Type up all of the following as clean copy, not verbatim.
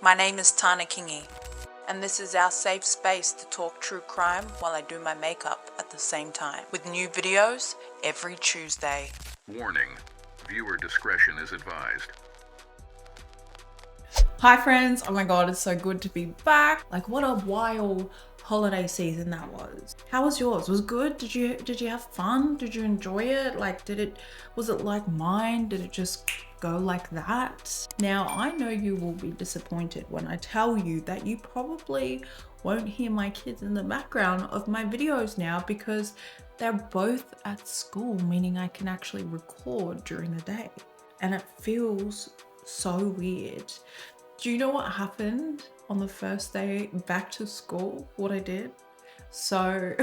My name is Tana Kingi, and this is our safe space to talk true crime while I do my makeup at the same time, with new videos every Tuesday. Warning, viewer discretion is advised. Hi friends, oh my god, it's so good to be back. Like, what a wild holiday season that was. How was yours? Was it good? Did you have fun? Did you enjoy it? Like, was it like mine? Did it just go like that? Now, I know you will be disappointed when I tell you that you probably won't hear my kids in the background of my videos now because they're both at school, meaning I can actually record during the day. And it feels so weird. Do you know what happened on the first day back to school? What I did? So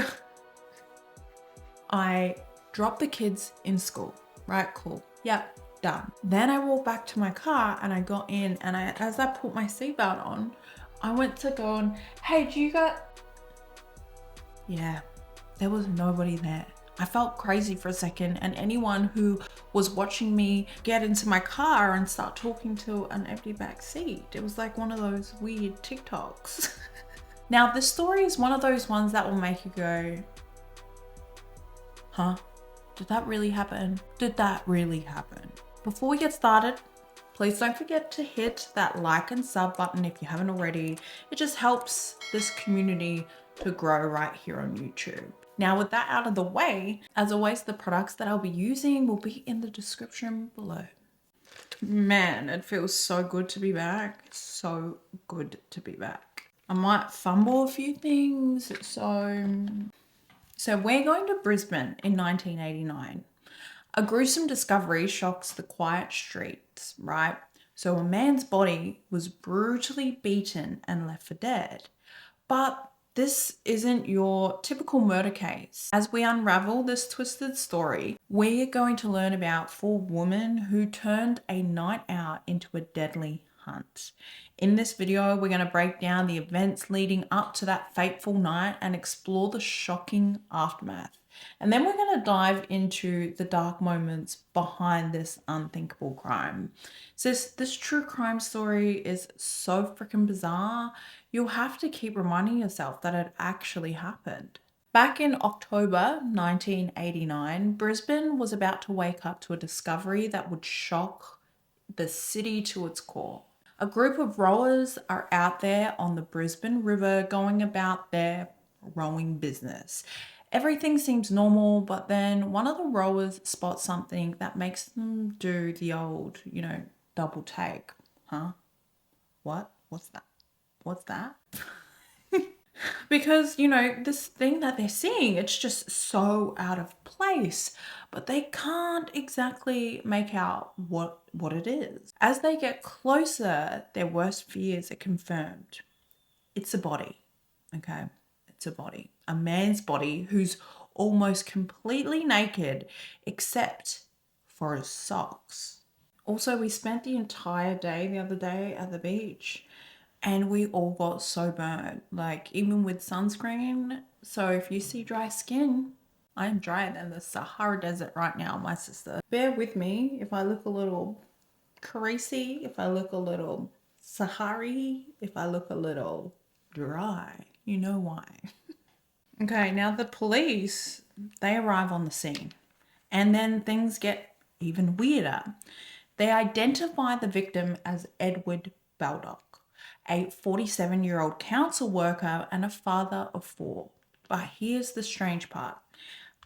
I dropped the kids in school, right? Cool. Yep, done. Then I walked back to my car and I got in, and as I put my seatbelt on, I went to go and, hey, do you got... Yeah, there was nobody there. I felt crazy for a second, and anyone who was watching me get into my car and start talking to an empty back seat, it was like one of those weird TikToks. Now, this story is one of those ones that will make you go, huh? Did that really happen? Did that really happen? Before we get started, please don't forget to hit that like and sub button if you haven't already. It just helps this community to grow right here on YouTube. Now, with that out of the way, as always, the products that I'll be using will be in the description below. Man, it feels so good to be back. So good to be back. I might fumble a few things. So we're going to Brisbane in 1989. A gruesome discovery shocks the quiet streets, right? So a man's body was brutally beaten and left for dead. But this isn't your typical murder case. As we unravel this twisted story, we're going to learn about four women who turned a night out into a deadly hunt. In this video, we're going to break down the events leading up to that fateful night and explore the shocking aftermath. And then we're going to dive into the dark moments behind this unthinkable crime. So this true crime story is so freaking bizarre, you'll have to keep reminding yourself that it actually happened. Back in October 1989, Brisbane was about to wake up to a discovery that would shock the city to its core. A group of rowers are out there on the Brisbane River going about their rowing business. Everything seems normal, but then one of the rowers spots something that makes them do the old, double take. Huh? What? What's that? What's that? Because, this thing that they're seeing, it's just so out of place, but they can't exactly make out what it is. As they get closer, their worst fears are confirmed. It's a body, okay? It's a body. A man's body who's almost completely naked except for his socks. Also, we spent the entire day the other day at the beach and we all got so burnt, like even with sunscreen. So if you see dry skin, I'm drier than the Sahara Desert right now, my sister. Bear with me if I look a little creasy, if I look a little Sahari, if I look a little dry. You know why. Okay, now the police, they arrive on the scene and then things get even weirder. They identify the victim as Edward Baldock, a 47-year-old council worker and a father of four. But here's the strange part.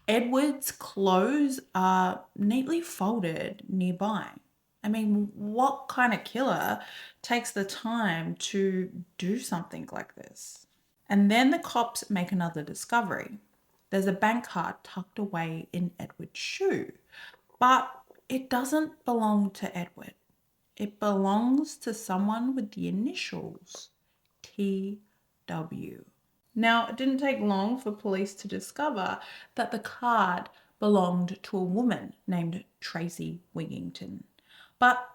Edward's clothes are neatly folded nearby. I mean, what kind of killer takes the time to do something like this? And then the cops make another discovery. There's a bank card tucked away in Edward's shoe, but it doesn't belong to Edward. It belongs to someone with the initials TW. Now, it didn't take long for police to discover that the card belonged to a woman named Tracey Wigginton. But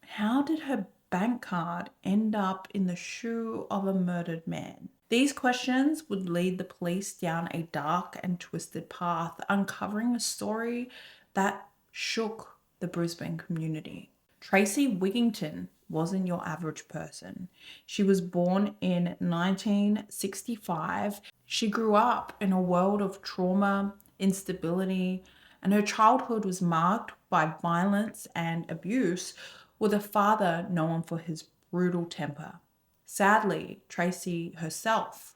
how did her bank card end up in the shoe of a murdered man? These questions would lead the police down a dark and twisted path, uncovering a story that shook the Brisbane community. Tracey Wigginton wasn't your average person. She was born in 1965. She grew up in a world of trauma, instability, and her childhood was marked by violence and abuse, with a father known for his brutal temper. Sadly, Tracey herself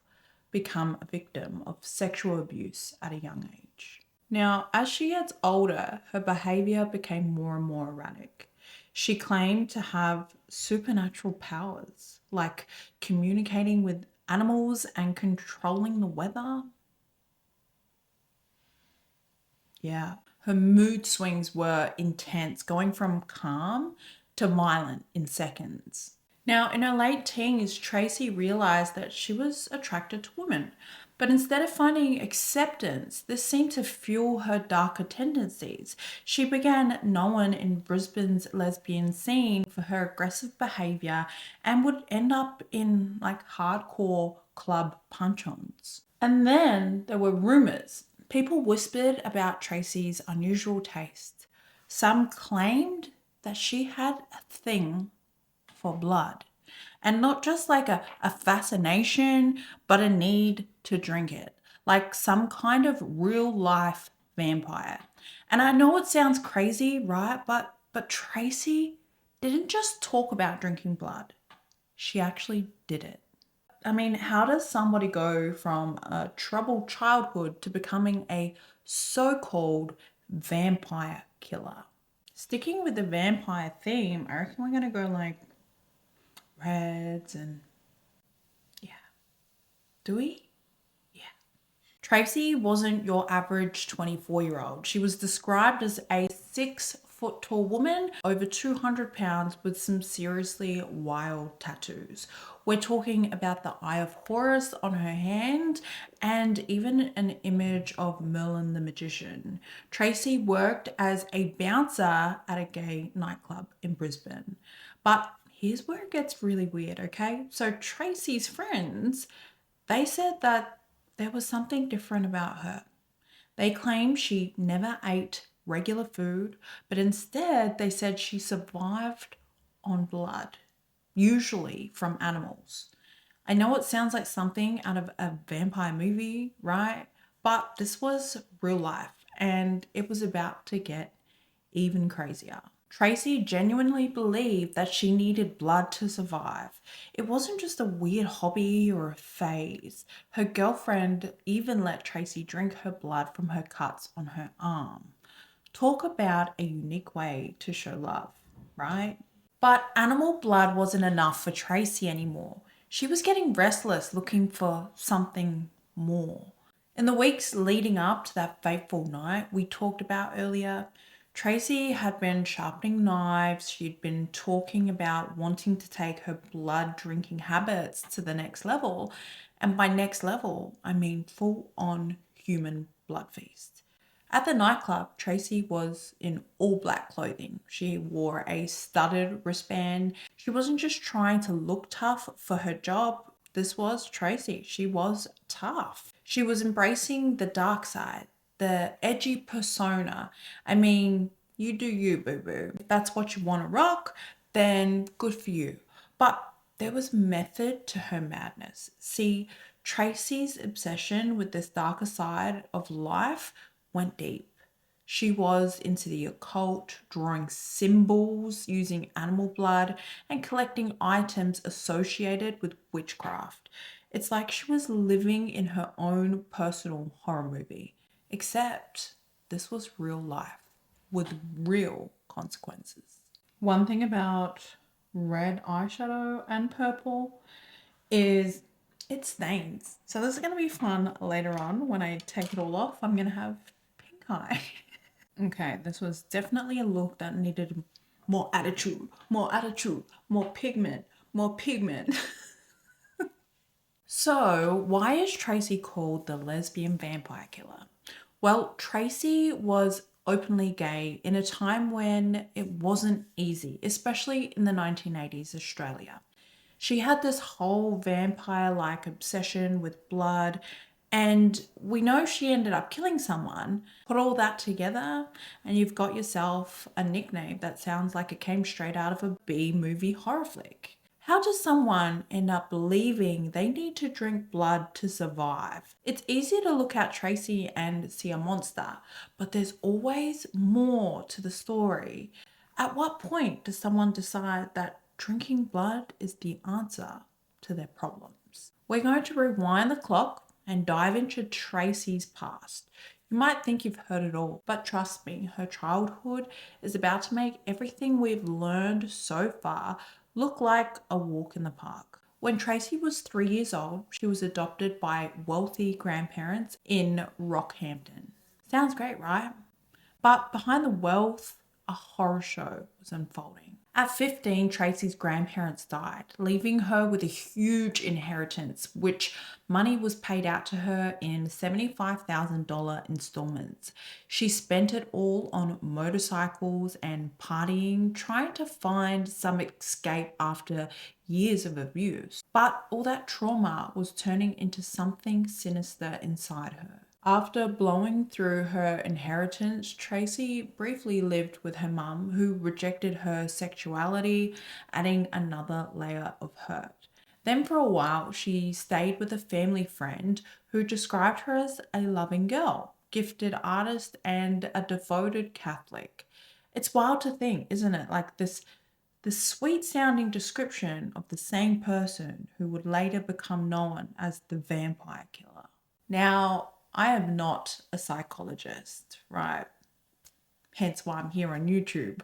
became a victim of sexual abuse at a young age. Now, as she gets older, her behavior became more and more erratic. She claimed to have supernatural powers, like communicating with animals and controlling the weather. Yeah, her mood swings were intense, going from calm to violent in seconds. Now, in her late teens, Tracey realized that she was attracted to women, but instead of finding acceptance, this seemed to fuel her darker tendencies. She began known in Brisbane's lesbian scene for her aggressive behavior and would end up in like hardcore club punch-ons. And then there were rumors. People whispered about Tracey's unusual taste. Some claimed that she had a thing for blood, and not just like a fascination, but a need to drink it, like some kind of real life vampire. And I know it sounds crazy, right? But Tracey didn't just talk about drinking blood. She actually did it. I mean, how does somebody go from a troubled childhood to becoming a so-called vampire killer? Sticking with the vampire theme, I reckon we're gonna go like reds and yeah. Do we? Yeah. Tracey wasn't your average 24-year-old. She was described as a 6-foot tall woman, over 200 pounds, with some seriously wild tattoos. We're talking about the Eye of Horus on her hand and even an image of Merlin the Magician. Tracey worked as a bouncer at a gay nightclub in Brisbane. But here's where it gets really weird, okay? So Tracey's friends, they said that there was something different about her. They claimed she never ate regular food, but instead they said she survived on blood, usually from animals. I know it sounds like something out of a vampire movie, right? But this was real life and it was about to get even crazier. Tracey genuinely believed that she needed blood to survive. It wasn't just a weird hobby or a phase. Her girlfriend even let Tracey drink her blood from her cuts on her arm. Talk about a unique way to show love, right? But animal blood wasn't enough for Tracey anymore. She was getting restless, looking for something more. In the weeks leading up to that fateful night we talked about earlier, Tracey had been sharpening knives. She'd been talking about wanting to take her blood drinking habits to the next level. And by next level, I mean full on human blood feast. At the nightclub, Tracey was in all black clothing. She wore a studded wristband. She wasn't just trying to look tough for her job. This was Tracey. She was tough. She was embracing the dark side, the edgy persona. I mean, you do you, boo-boo. If that's what you want to rock, then good for you. But there was method to her madness. See, Tracey's obsession with this darker side of life went deep. She was into the occult, drawing symbols, using animal blood, and collecting items associated with witchcraft. It's like she was living in her own personal horror movie. Except this was real life with real consequences. One thing about red eyeshadow and purple is it stains. So this is going to be fun later on when I take it all off. I'm going to have pink eye. Okay, this was definitely a look that needed more attitude, more pigment, more pigment. So why is Tracey called the lesbian vampire killer? Well, Tracey was openly gay in a time when it wasn't easy, especially in the 1980s Australia. She had this whole vampire-like obsession with blood, And we know she ended up killing someone. Put all that together and you've got yourself a nickname that sounds like it came straight out of a B-movie horror flick. How does someone end up believing they need to drink blood to survive? It's easy to look at Tracey and see a monster, but there's always more to the story. At what point does someone decide that drinking blood is the answer to their problems? We're going to rewind the clock and dive into Tracey's past. You might think you've heard it all, but trust me, her childhood is about to make everything we've learned so far look like a walk in the park. When Tracey was 3 years old, she was adopted by wealthy grandparents in Rockhampton. Sounds great, right? But behind the wealth, a horror show was unfolding. At 15, Tracey's grandparents died, leaving her with a huge inheritance, which money was paid out to her in $75,000 installments. She spent it all on motorcycles and partying, trying to find some escape after years of abuse. But all that trauma was turning into something sinister inside her. After blowing through her inheritance, Tracey briefly lived with her mum, who rejected her sexuality, adding another layer of hurt. Then for a while, she stayed with a family friend who described her as a loving girl, gifted artist, and a devoted Catholic. It's wild to think, isn't it? Like this sweet sounding description of the same person who would later become known as the vampire killer. Now, I am not a psychologist, right? Hence why I'm here on YouTube.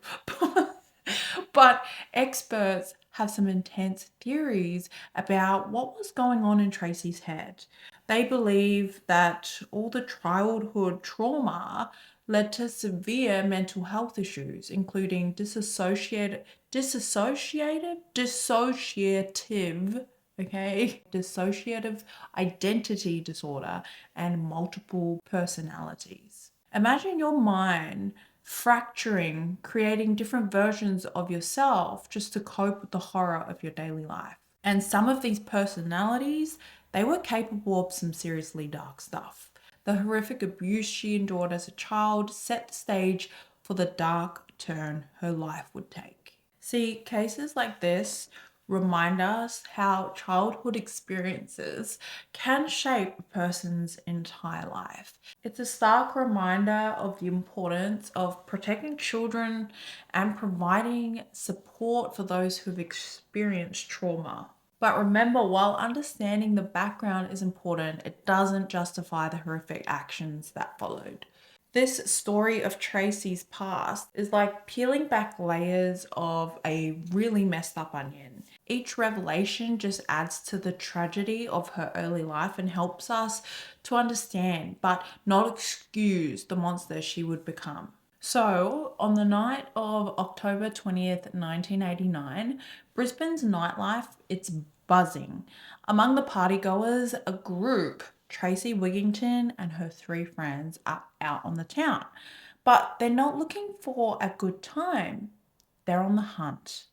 But experts have some intense theories about what was going on in Tracey's head. They believe that all the childhood trauma led to severe mental health issues, including dissociative identity disorder and multiple personalities. Imagine your mind fracturing, creating different versions of yourself just to cope with the horror of your daily life. And some of these personalities, they were capable of some seriously dark stuff. The horrific abuse she endured as a child set the stage for the dark turn her life would take. See, cases like this remind us how childhood experiences can shape a person's entire life. It's a stark reminder of the importance of protecting children and providing support for those who've experienced trauma. But remember, while understanding the background is important, it doesn't justify the horrific actions that followed. This story of Tracey's past is like peeling back layers of a really messed up onion. Each revelation just adds to the tragedy of her early life and helps us to understand, but not excuse, the monster she would become. So, on the night of October 20th, 1989, Brisbane's nightlife, it's buzzing. Among the partygoers, a group, Tracey Wigginton and her 3 friends, are out on the town. But they're not looking for a good time. They're on the hunt.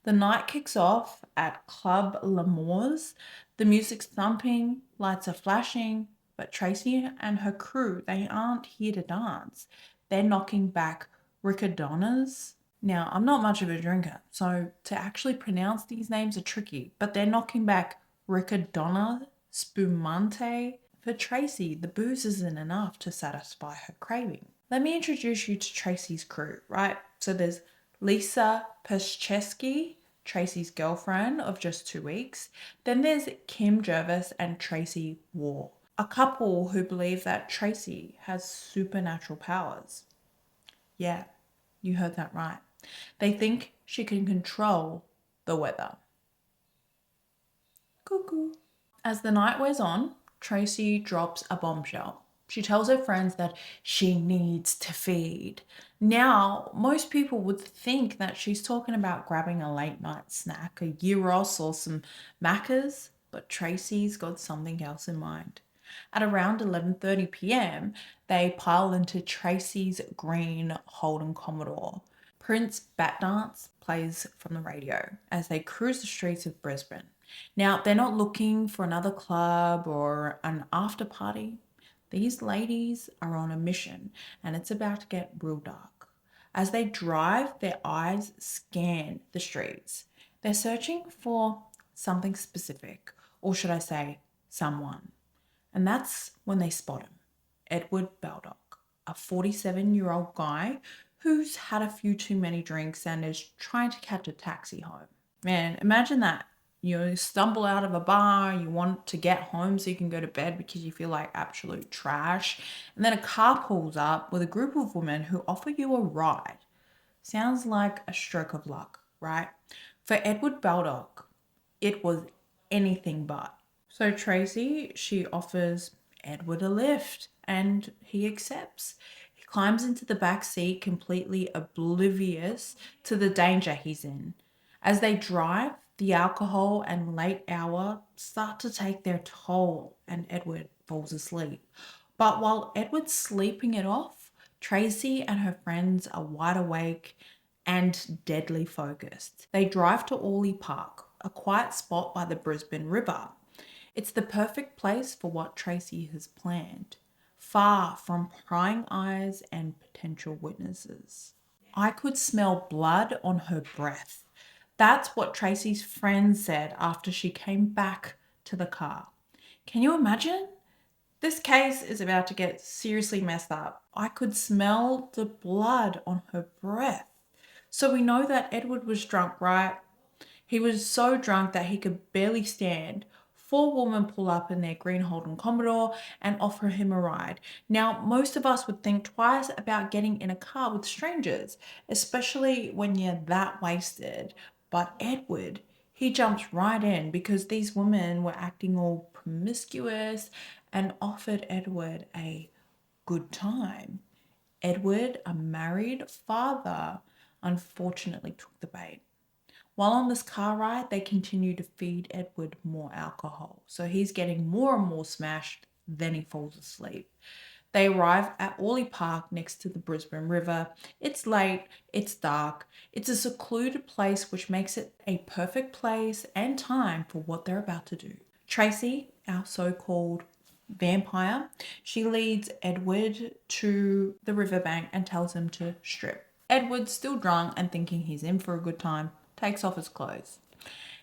The night kicks off at Club L'Amour's. The music's thumping, lights are flashing, but Tracey and her crew, they aren't here to dance. They're knocking back riccadonnas. Now, I'm not much of a drinker, so to actually pronounce these names are tricky, but they're knocking back riccadonna spumante. For Tracey, the booze isn't enough to satisfy her craving. Let me introduce you to Tracey's crew, right? So there's Lisa Peschesky, Tracey's girlfriend of just 2 weeks. Then there's Kim Jervis and Tracey Waugh, a couple who believe that Tracey has supernatural powers. Yeah, you heard that right. They think she can control the weather. Cuckoo. As the night wears on, Tracey drops a bombshell. She tells her friends that she needs to feed. Now, most people would think that she's talking about grabbing a late night snack, a gyros or some Maccas, but Tracey's got something else in mind. At around 11:30 p.m, they pile into Tracey's green Holden Commodore. Prince Bat Dance plays from the radio as they cruise the streets of Brisbane. Now, they're not looking for another club or an after party. These ladies are on a mission and it's about to get real dark. As they drive, their eyes scan the streets. They're searching for something specific, or should I say, someone. And that's when they spot him, Edward Baldock, a 47-year-old guy who's had a few too many drinks and is trying to catch a taxi home. Man, imagine that. You stumble out of a bar, you want to get home so you can go to bed because you feel like absolute trash, and then a car pulls up with a group of women who offer you a ride. Sounds like a stroke of luck, right? For Edward Baldock, it was anything but. So Tracey, she offers Edward a lift and he accepts. He climbs into the back seat completely oblivious to the danger he's in. As they drive, the alcohol and late hour start to take their toll and Edward falls asleep. But while Edward's sleeping it off, Tracey and her friends are wide awake and deadly focused. They drive to Orley Park, a quiet spot by the Brisbane River. It's the perfect place for what Tracey has planned, far from prying eyes and potential witnesses. I could smell blood on her breath. That's what Tracey's friend said after she came back to the car. Can you imagine? This case is about to get seriously messed up. I could smell the blood on her breath. So we know that Edward was drunk, right? He was so drunk that he could barely stand. 4 women pull up in their green Holden Commodore and offer him a ride. Now, most of us would think twice about getting in a car with strangers, especially when you're that wasted. But Edward, he jumps right in because these women were acting all promiscuous and offered Edward a good time. Edward, a married father, unfortunately took the bait. While on this car ride, they continue to feed Edward more alcohol. So he's getting more and more smashed, then he falls asleep. They arrive at Orley Park next to the Brisbane River. It's late, it's dark, it's a secluded place which makes it a perfect place and time for what they're about to do. Tracey, our so-called vampire, she leads Edward to the riverbank and tells him to strip. Edward's still drunk and thinking he's in for a good time, takes off his clothes.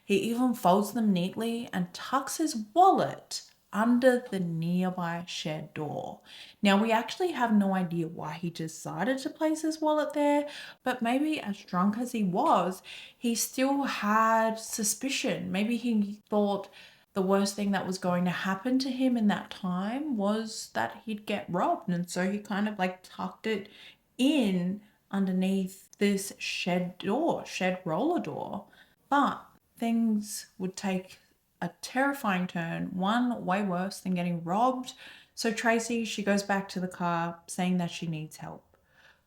He even folds them neatly and tucks his wallet under the nearby shed door. Now, we actually have no idea why he decided to place his wallet there, but maybe as drunk as he was, he still had suspicion. Maybe he thought the worst thing that was going to happen to him in that time was that he'd get robbed. And so he kind of like tucked it in underneath this shed roller door. But things would take a terrifying turn, one way worse than getting robbed. So Tracey, she goes back to the car saying that she needs help.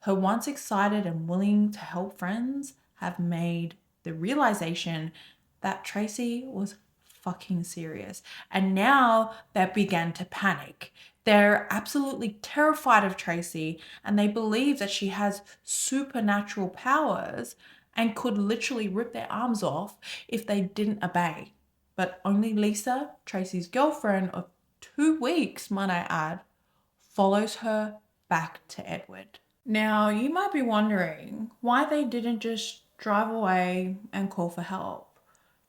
Her once excited and willing to help friends have made the realization that Tracey was fucking serious. And now they began to panic. They're absolutely terrified of Tracey and they believe that she has supernatural powers and could literally rip their arms off if they didn't obey. But only Lisa, Tracey's girlfriend of 2 weeks, might I add, follows her back to Edward. Now, you might be wondering why they didn't just drive away and call for help.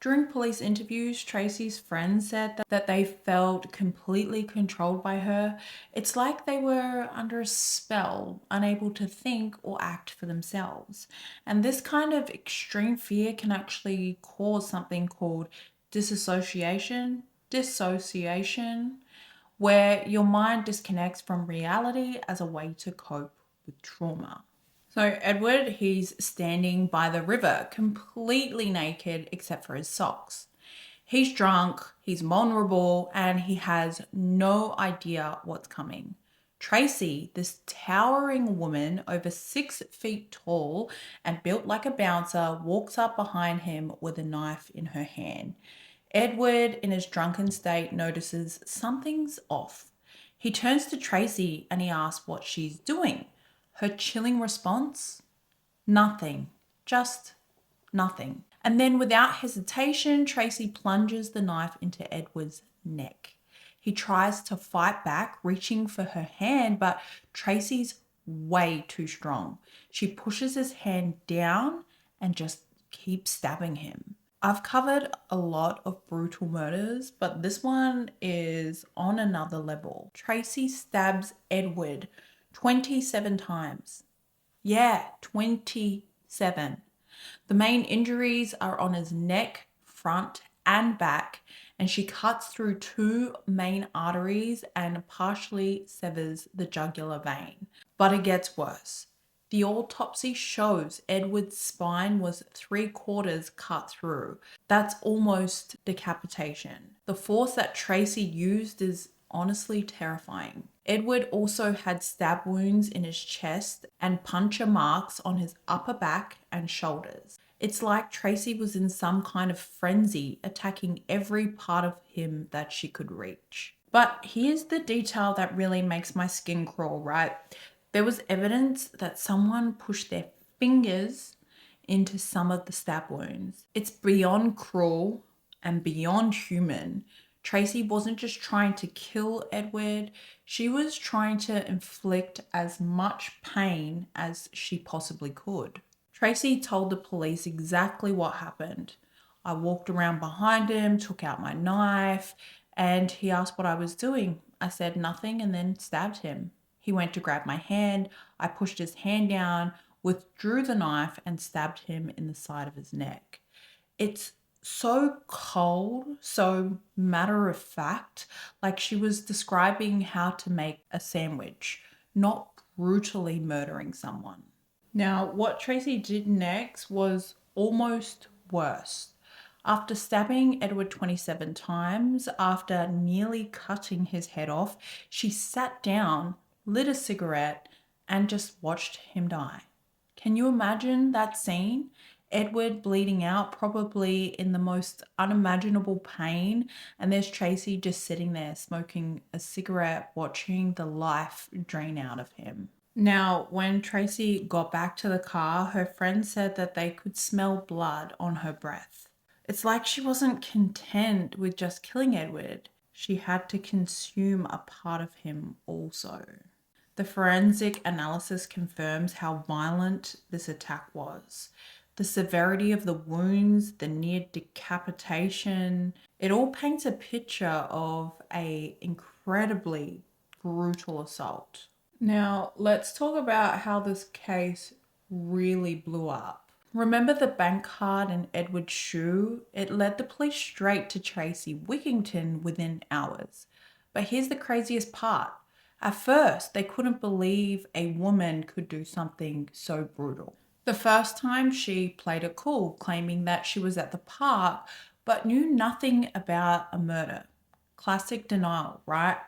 During police interviews, Tracey's friends said that they felt completely controlled by her. It's like they were under a spell, unable to think or act for themselves. And this kind of extreme fear can actually cause something called dissociation, where your mind disconnects from reality as a way to cope with trauma. So Edward, he's standing by the river, completely naked except for his socks. He's drunk, he's vulnerable, and he has no idea what's coming. Tracey, this towering woman, over 6 feet tall and built like a bouncer, walks up behind him with a knife in her hand. Edward, in his drunken state, notices something's off. He turns to Tracey and he asks what she's doing. Her chilling response? Nothing. Just nothing. And then without hesitation, Tracey plunges the knife into Edward's neck. He tries to fight back, reaching for her hand, but Tracey's way too strong. She pushes his hand down and just keeps stabbing him. I've covered a lot of brutal murders, but this one is on another level. Tracey stabs Edward 27 times. Yeah, 27. The main injuries are on his neck, front, and back, and she cuts through 2 main arteries and partially severs the jugular vein. But it gets worse. The autopsy shows Edward's spine was 3/4 cut through. That's almost decapitation. The force that Tracey used is honestly terrifying. Edward also had stab wounds in his chest and puncture marks on his upper back and shoulders. It's like Tracey was in some kind of frenzy, attacking every part of him that she could reach. But here's the detail that really makes my skin crawl, right? There was evidence that someone pushed their fingers into some of the stab wounds. It's beyond cruel and beyond human. Tracey wasn't just trying to kill Edward, she was trying to inflict as much pain as she possibly could. Tracey told the police exactly what happened. I walked around behind him, took out my knife, and he asked what I was doing. I said nothing and then stabbed him. He went to grab my hand. I pushed his hand down, withdrew the knife, and stabbed him in the side of his neck. It's so cold, so matter of fact, like she was describing how to make a sandwich, not brutally murdering someone. Now, what Tracey did next was almost worse. After stabbing Edward 27 times, after nearly cutting his head off, she sat down, lit a cigarette, and just watched him die. Can you imagine that scene? Edward bleeding out, probably in the most unimaginable pain, and there's Tracey just sitting there smoking a cigarette, watching the life drain out of him. Now, when Tracey got back to the car, her friend said that they could smell blood on her breath. It's like she wasn't content with just killing Edward. She had to consume a part of him also. The forensic analysis confirms how violent this attack was. The severity of the wounds, the near decapitation, it all paints a picture of an incredibly brutal assault. Now, let's talk about how this case really blew up. Remember the bank card in Edward's shoe? It led the police straight to Tracey Wigginton within hours. But here's the craziest part. At first, they couldn't believe a woman could do something so brutal. The first time she played it cool, claiming that she was at the park, but knew nothing about a murder. Classic denial, right?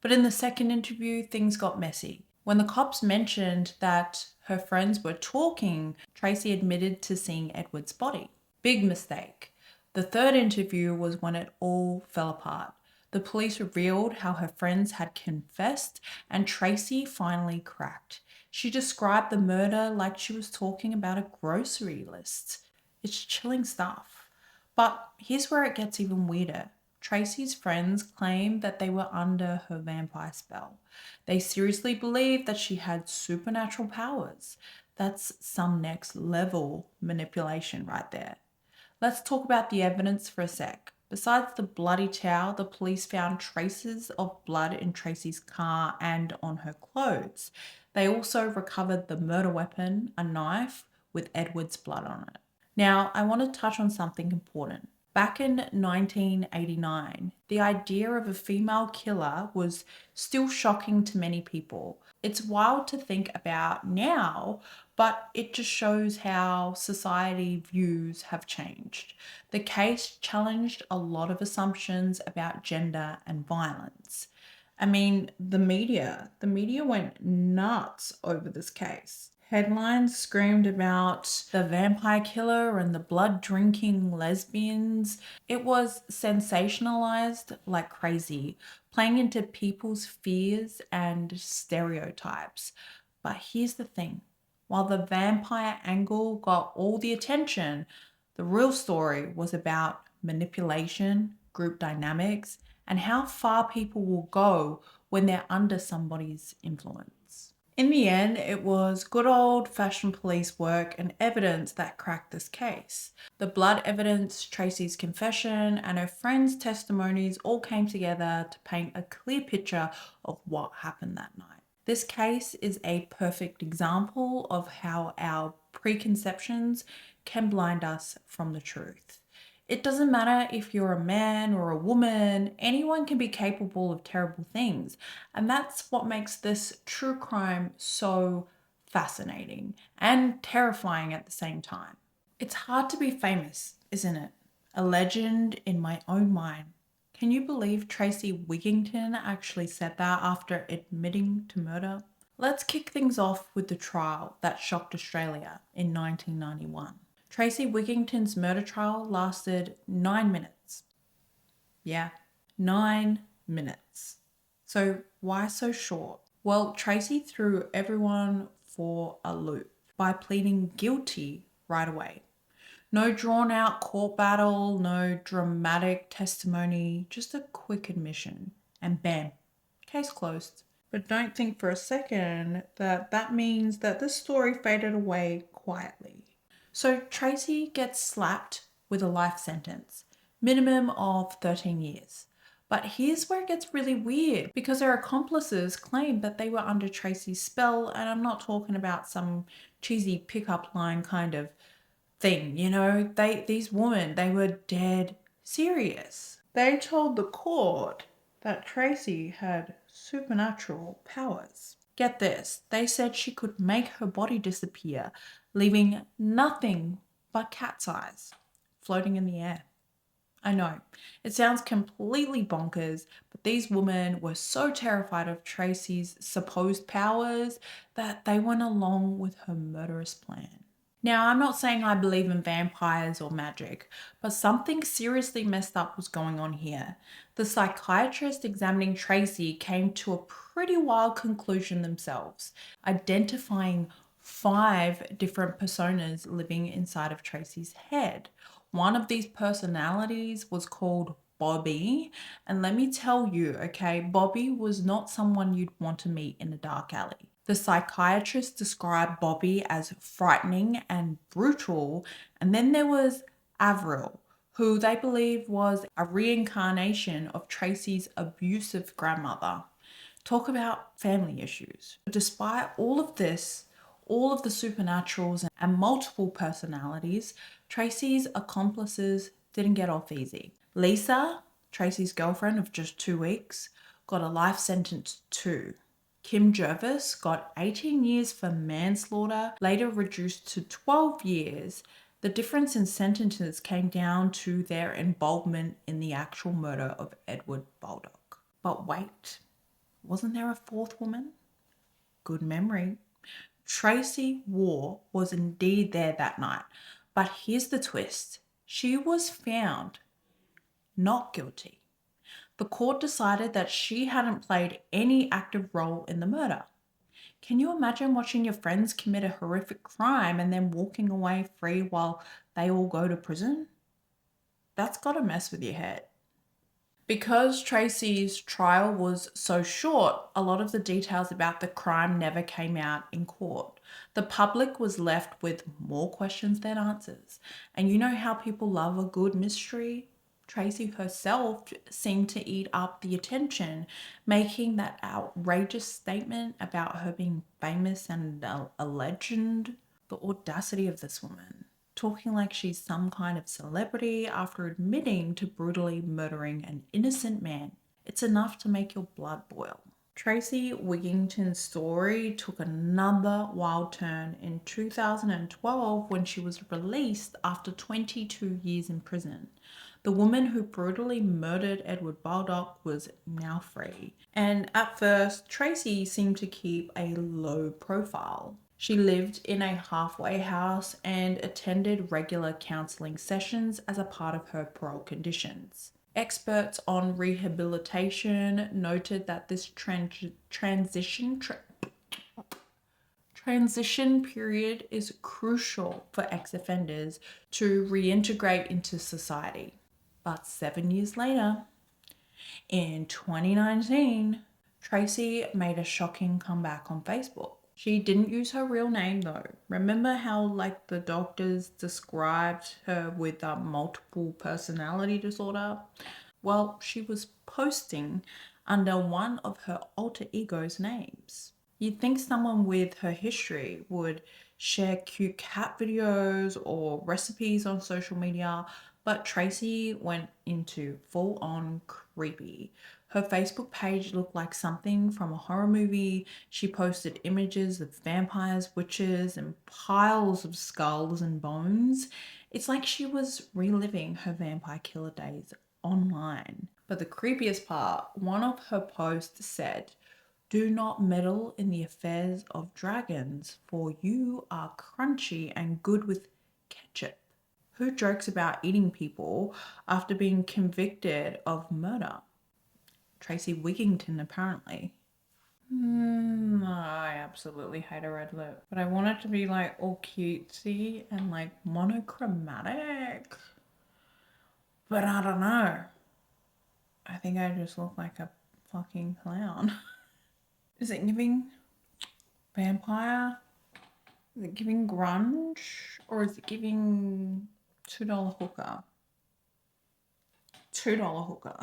But in the second interview, things got messy. When the cops mentioned that her friends were talking, Tracey admitted to seeing Edward's body. Big mistake. The third interview was when it all fell apart. The police revealed how her friends had confessed, and Tracey finally cracked. She described the murder like she was talking about a grocery list. It's chilling stuff. But here's where it gets even weirder. Tracey's friends claimed that they were under her vampire spell. They seriously believed that she had supernatural powers. That's some next level manipulation right there. Let's talk about the evidence for a sec. Besides the bloody towel, the police found traces of blood in Tracey's car and on her clothes. They also recovered the murder weapon, a knife, with Edward's blood on it. Now, I want to touch on something important. Back in 1989, the idea of a female killer was still shocking to many people. It's wild to think about now, but it just shows how society views have changed. The case challenged a lot of assumptions about gender and violence. I mean, the media went nuts over this case. Headlines screamed about the vampire killer and the blood-drinking lesbians. It was sensationalized like crazy, playing into people's fears and stereotypes. But here's the thing. While the vampire angle got all the attention, The real story was about manipulation, group dynamics, and how far people will go when they're under somebody's influence. In the end, it was good old-fashioned police work and evidence that cracked this case. The blood evidence, Tracey's confession, and her friends' testimonies all came together to paint a clear picture of what happened that night. This case is a perfect example of how our preconceptions can blind us from the truth. It doesn't matter if you're a man or a woman, anyone can be capable of terrible things. And that's what makes this true crime so fascinating and terrifying at the same time. It's hard to be famous, isn't it? A legend in my own mind. Can you believe Tracey Wigginton actually said that after admitting to murder? Let's kick things off with the trial that shocked Australia in 1991. Tracey Wigginton's murder trial lasted 9 minutes. Yeah, 9 minutes. So why so short? Well, Tracey threw everyone for a loop by pleading guilty right away. No drawn out court battle, no dramatic testimony, just a quick admission. And bam, case closed. But don't think for a second that that means that this story faded away quietly. So Tracey gets slapped with a life sentence, minimum of 13 years. But here's where it gets really weird because her accomplices claimed that they were under Tracey's spell, and I'm not talking about some cheesy pickup line kind of thing, you know. These women, they were dead serious. They told the court that Tracey had supernatural powers. Get this, they said she could make her body disappear, leaving nothing but cat's eyes floating in the air. I know, it sounds completely bonkers, but these women were so terrified of Tracey's supposed powers that they went along with her murderous plan. Now, I'm not saying I believe in vampires or magic, but something seriously messed up was going on here. The psychiatrist examining Tracey came to a pretty wild conclusion themselves, identifying 5 different personas living inside of Tracey's head. One of these personalities was called Bobby, and let me tell you, okay, Bobby was not someone you'd want to meet in a dark alley. The psychiatrist described Bobby as frightening and brutal, and then there was Avril, who they believe was a reincarnation of Tracey's abusive grandmother. Talk about family issues. Despite all of this, all of the supernaturals and multiple personalities, Tracey's accomplices didn't get off easy. Lisa, Tracey's girlfriend of just 2 weeks, got a life sentence too. Kim Jervis got 18 years for manslaughter, later reduced to 12 years. The difference in sentences came down to their involvement in the actual murder of Edward Baldock. But wait, wasn't there a 4th woman? Good memory. Tracey Waugh was indeed there that night, but here's the twist. She was found not guilty. The court decided that she hadn't played any active role in the murder. Can you imagine watching your friends commit a horrific crime and then walking away free while they all go to prison? That's gotta mess with your head. Because Tracey's trial was so short, a lot of the details about the crime never came out in court. The public was left with more questions than answers. And you know how people love a good mystery? Tracey herself seemed to eat up the attention, making that outrageous statement about her being famous and a legend. The audacity of this woman, talking like she's some kind of celebrity after admitting to brutally murdering an innocent man. It's enough to make your blood boil. Tracey Wigginton's story took another wild turn in 2012 when she was released after 22 years in prison. The woman who brutally murdered Edward Baldock was now free. And at first, Tracey seemed to keep a low profile. She lived in a halfway house and attended regular counselling sessions as a part of her parole conditions. Experts on rehabilitation noted that this transition transition period is crucial for ex-offenders to reintegrate into society. But 7 years later, in 2019, Tracey made a shocking comeback on Facebook. She didn't use her real name though. Remember how the doctors described her with a multiple personality disorder? Well, she was posting under one of her alter ego's names. You'd think someone with her history would share cute cat videos or recipes on social media, but Tracey went into full-on creepy. Her Facebook page looked like something from a horror movie. She posted images of vampires, witches, and piles of skulls and bones. It's like she was reliving her vampire killer days online. But the creepiest part, one of her posts said, "Do not meddle in the affairs of dragons, for you are crunchy and good with ketchup." Who jokes about eating people after being convicted of murder? Tracey Wigginton, apparently. I absolutely hate a red lip, but I want it to be all cutesy and monochromatic. But I don't know. I think I just look like a fucking clown. Is it giving vampire? Is it giving grunge? Or is it giving $2 hooker? $2 hooker.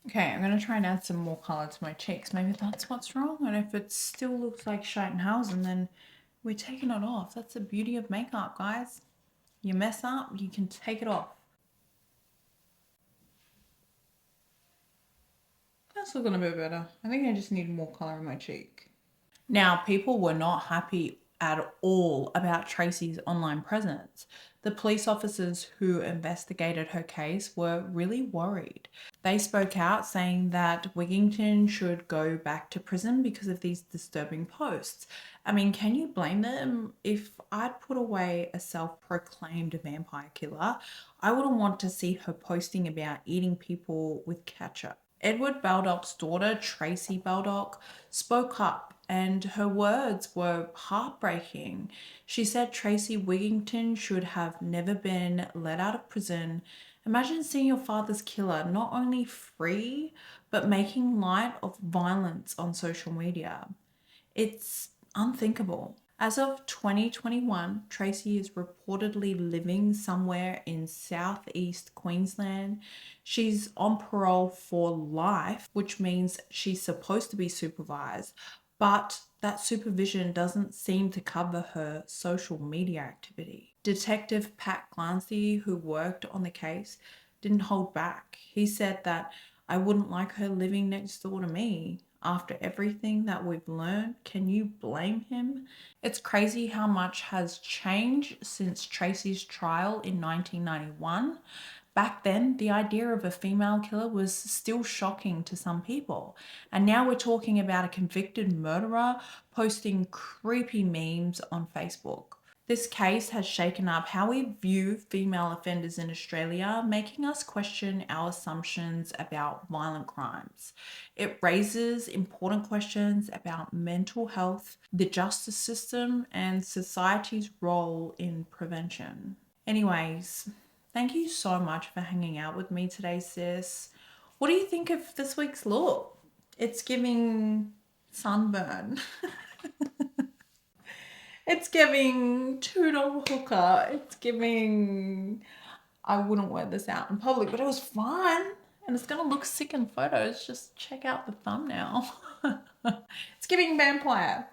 Okay, I'm going to try and add some more colour to my cheeks. Maybe that's what's wrong. And if it still looks like Scheitenhausen, then we're taking it off. That's the beauty of makeup, guys. You mess up, you can take it off. That's looking a bit better. I think I just need more colour in my cheek. Now, people were not happy at all about Tracey's online presence. The police officers who investigated her case were really worried. They spoke out saying that Wigginton should go back to prison because of these disturbing posts. I mean, can you blame them? If I'd put away a self-proclaimed vampire killer, I wouldn't want to see her posting about eating people with ketchup. Edward Baldock's daughter, Tracey Baldock, spoke up, and her words were heartbreaking. She said Tracey Wigginton should have never been let out of prison. Imagine seeing your father's killer not only free, but making light of violence on social media. It's unthinkable. As of 2021, Tracey is reportedly living somewhere in southeast Queensland. She's on parole for life, which means she's supposed to be supervised, but that supervision doesn't seem to cover her social media activity. Detective Pat Clancy, who worked on the case, didn't hold back. He said that, "I wouldn't like her living next door to me. After everything that we've learned, can you blame him?" It's crazy how much has changed since Tracey's trial in 1991. Back then, the idea of a female killer was still shocking to some people. And now we're talking about a convicted murderer posting creepy memes on Facebook. This case has shaken up how we view female offenders in Australia, making us question our assumptions about violent crimes. It raises important questions about mental health, the justice system, and society's role in prevention. Anyways, thank you so much for hanging out with me today, sis. What do you think of this week's look? It's giving sunburn. It's giving $2 hooker. It's giving, I wouldn't wear this out in public, but it was fun. And it's going to look sick in photos. Just check out the thumbnail. It's giving vampire.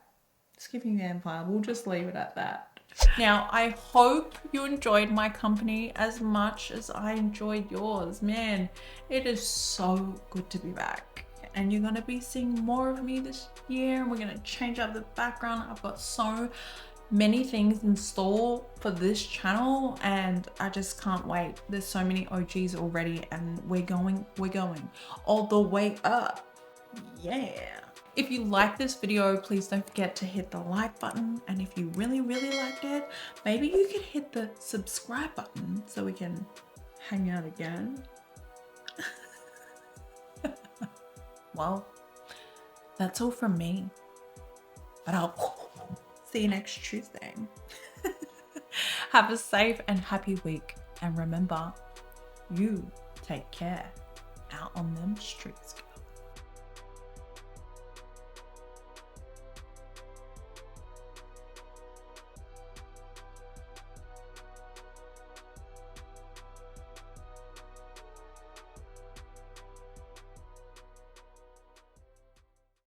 It's giving vampire. We'll just leave it at that. Now, I hope you enjoyed my company as much as I enjoyed yours. Man, it is so good to be back. And you're going to be seeing more of me this year. We're going to change up the background. I've got so many things in store for this channel and I just can't wait. There's so many OGs already and we're going all the way up. Yeah. If you like this video, please don't forget to hit the like button. And if you really liked it, maybe you could hit the subscribe button so we can hang out again. Well, that's all from me. But I'll See you next Tuesday. Have a safe and happy week. And remember, you take care out on them streets.